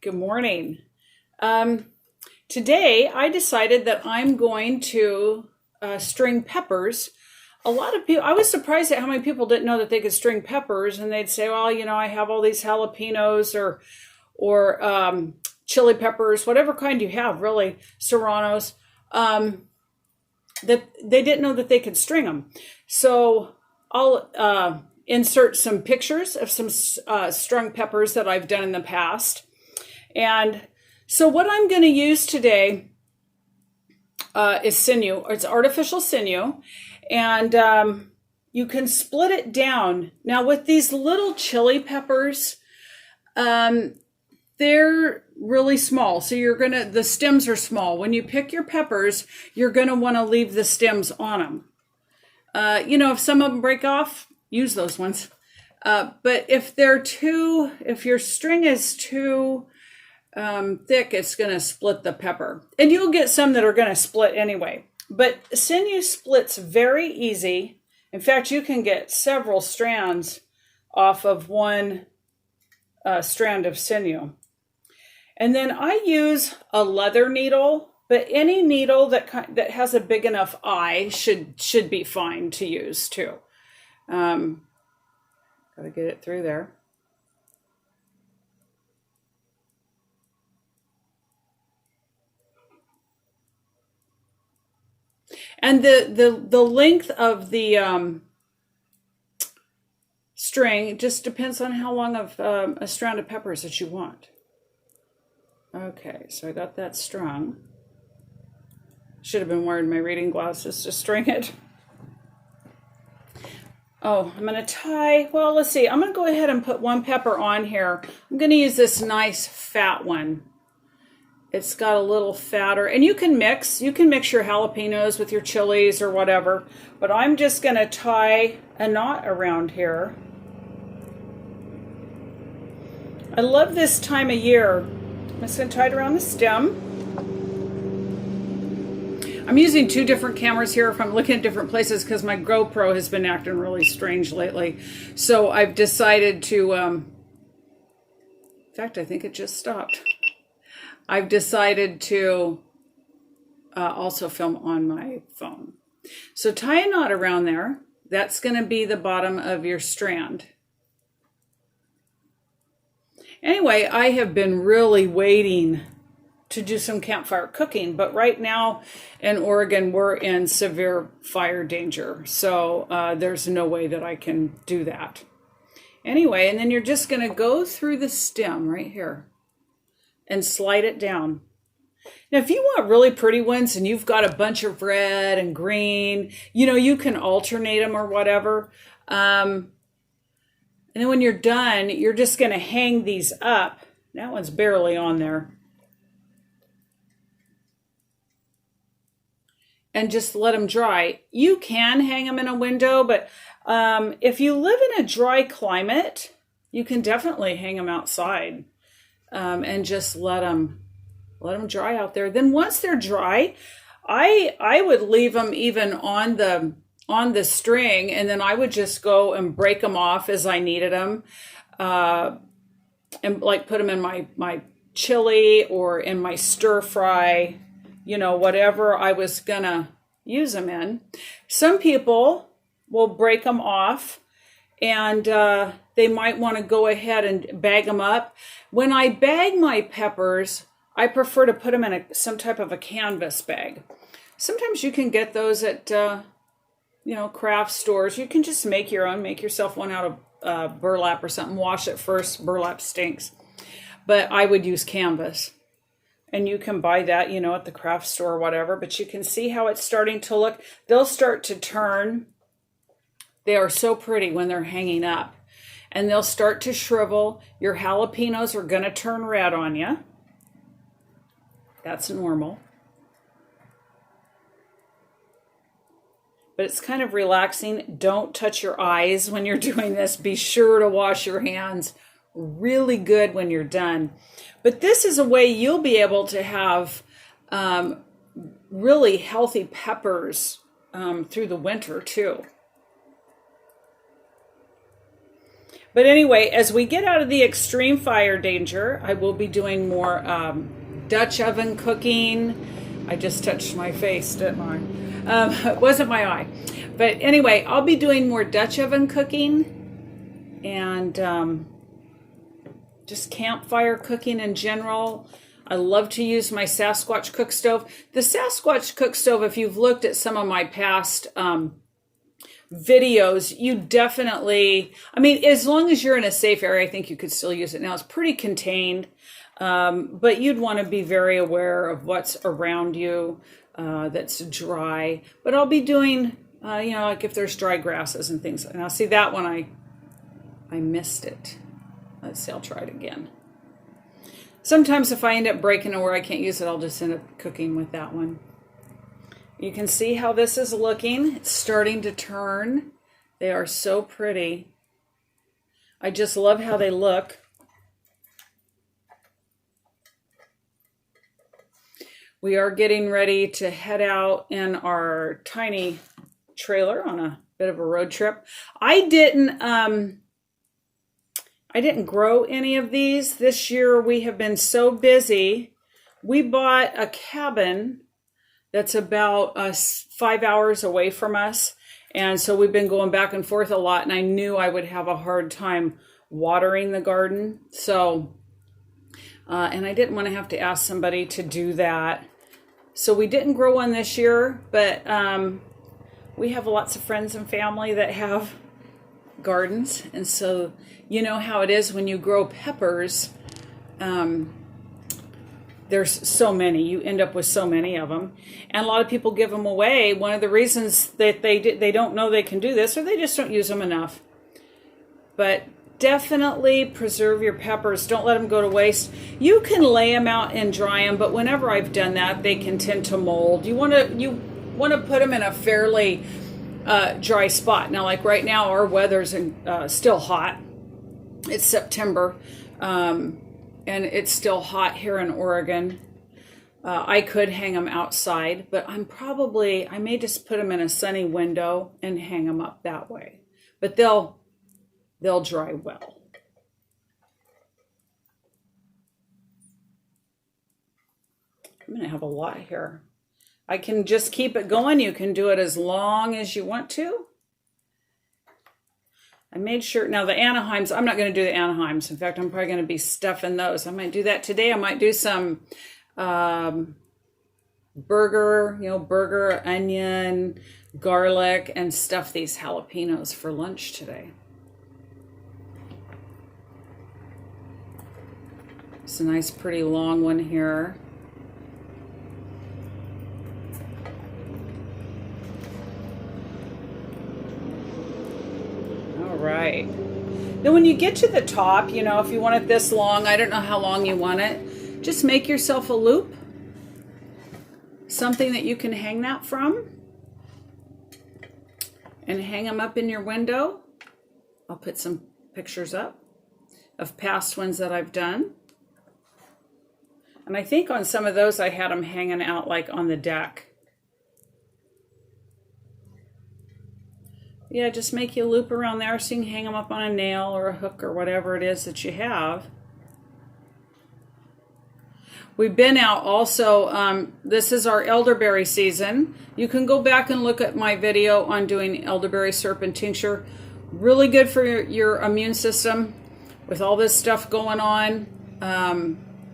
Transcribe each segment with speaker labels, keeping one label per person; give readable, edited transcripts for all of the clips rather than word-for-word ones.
Speaker 1: Good morning. Today I decided that I'm going to string peppers. A lot of people, I was surprised at how many people didn't know that they could string peppers, and they'd say, well, I have all these jalapenos or chili peppers, whatever kind you have, really, serranos, that they didn't know that they could string them. So I'll insert some pictures of some strung peppers that I've done in the past. And so what I'm going to use today is sinew. It's artificial sinew. And you can split it down. Now with these little chili peppers, they're really small. So the stems are small. When you pick your peppers, you're going to want to leave the stems on them. If some of them break off, use those ones. But if your string is too thick, it's going to split the pepper. And you'll get some that are going to split anyway. But sinew splits very easy. In fact, you can get several strands off of one strand of sinew. And then I use a leather needle, but any needle that has a big enough eye should be fine to use too. Got to get it through there. And the length of the string just depends on how long of a strand of peppers that you want. Okay, so I got that strung. Should have been wearing my reading glasses to string it. Oh, I'm going to tie, well, let's see. I'm going to go ahead and put one pepper on here. I'm going to use this nice fat one. It's got a little fatter, and you can mix your jalapenos with your chilies or whatever, but I'm just going to tie a knot around here. I love this time of year. I'm just going to tie it around the stem. I'm using two different cameras here if I'm looking at different places because my GoPro has been acting really strange lately. So I've decided to, in fact, I think it just stopped. I've decided to also film on my phone. So tie a knot around there. That's going to be the bottom of your strand. Anyway, I have been really waiting to do some campfire cooking, but right now in Oregon, we're in severe fire danger. So there's no way that I can do that. Anyway, and then you're just going to go through the stem right here and slide it down. Now, if you want really pretty ones and you've got a bunch of red and green, you can alternate them or whatever. And then when you're done, you're just going to hang these up. That one's barely on there. And just let them dry. You can hang them in a window, but if you live in a dry climate, you can definitely hang them outside. And just let them dry out there. Then once they're dry, I would leave them even on the string, and then I would just go and break them off as I needed them, and like put them in my chili or in my stir fry, whatever I was gonna use them in. Some people will break them off, and they might want to go ahead and bag them up. When I bag my peppers, I prefer to put them in some type of a canvas bag. Sometimes you can get those at, craft stores. You can just make your own, make yourself one out of burlap or something. Wash it first. Burlap stinks. But I would use canvas. And you can buy that, at the craft store or whatever. But you can see how it's starting to look. They'll start to turn. They are so pretty when they're hanging up. And they'll start to shrivel. Your jalapenos are going to turn red on you. That's normal. But it's kind of relaxing. Don't touch your eyes when you're doing this. Be sure to wash your hands really good when you're done. But this is a way you'll be able to have really healthy peppers through the winter too. But anyway, as we get out of the extreme fire danger, I will be doing more Dutch oven cooking. I just touched my face, didn't I? It wasn't my eye. But anyway, I'll be doing more Dutch oven cooking and just campfire cooking in general. I love to use my Sasquatch cook stove. The Sasquatch cook stove, if you've looked at some of my past videos, you definitely, I mean, as long as you're in a safe area, I think you could still use it. Now it's pretty contained, but you'd want to be very aware of what's around you that's dry. But I'll be doing, like if there's dry grasses and things. Now see that one, I missed it. Let's see, I'll try it again. Sometimes if I end up breaking it where I can't use it, I'll just end up cooking with that one. You can see how this is looking. It's starting to turn. They are so pretty. I just love how they look. We are getting ready to head out in our tiny trailer on a bit of a road trip. I didn't grow any of these. This year we have been so busy. We bought a cabin that's about 5 hours away from us. And so we've been going back and forth a lot, and I knew I would have a hard time watering the garden. So, and I didn't want to have to ask somebody to do that. So we didn't grow one this year, but we have lots of friends and family that have gardens. And so you know how it is when you grow peppers, there's so many, you end up with so many of them, and a lot of people give them away. One of the reasons that they don't know they can do this, or they just don't use them enough. But definitely preserve your peppers. Don't let them go to waste. You can lay them out and dry them, but whenever I've done that, they can tend to mold. You want to put them in a fairly dry spot. Now, like right now, our weather's still hot. It's September. And it's still hot here in Oregon. I could hang them outside, but I may just put them in a sunny window and hang them up that way. But they'll dry well. I'm going to have a lot here. I can just keep it going. You can do it as long as you want to. I made sure, now the Anaheims, I'm not going to do the Anaheims. In fact, I'm probably going to be stuffing those. I might do that today. I might do some burger, onion, garlic, and stuff these jalapenos for lunch today. It's a nice, pretty long one here. Right. Then when you get to the top, if you want it this long, I don't know how long you want it, just make yourself a loop, something that you can hang that from, and hang them up in your window. I'll put some pictures up of past ones that I've done. And I think on some of those I had them hanging out like on the deck. Yeah, just make you a loop around there so you can hang them up on a nail or a hook or whatever it is that you have. We've been out also, this is our elderberry season. You can go back and look at my video on doing elderberry syrup and tincture. Really good for your immune system. With all this stuff going on,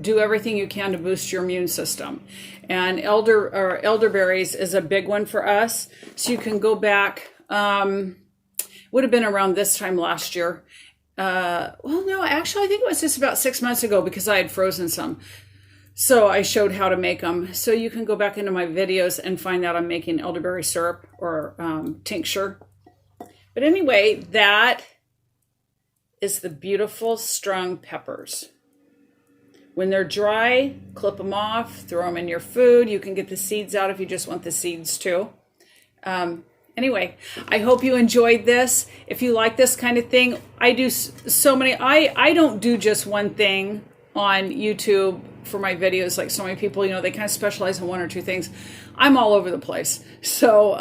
Speaker 1: do everything you can to boost your immune system. And elderberries is a big one for us. So you can go back. Would have been around this time last year. Well, no, actually, I think it was just about 6 months ago because I had frozen some. So I showed how to make them. So you can go back into my videos and find out I'm making elderberry syrup or tincture. But anyway, that is the beautiful strung peppers. When they're dry, clip them off, throw them in your food. You can get the seeds out if you just want the seeds too. Anyway, I hope you enjoyed this. If you like this kind of thing, I do so many. I don't do just one thing on YouTube for my videos like so many people. They kind of specialize in one or two things. I'm all over the place. So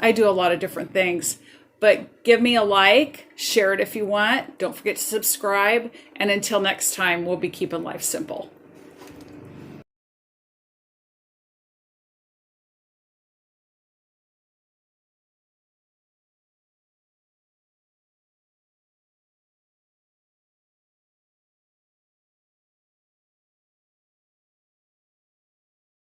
Speaker 1: I do a lot of different things. But give me a like, share it if you want. Don't forget to subscribe. And until next time, we'll be keeping life simple.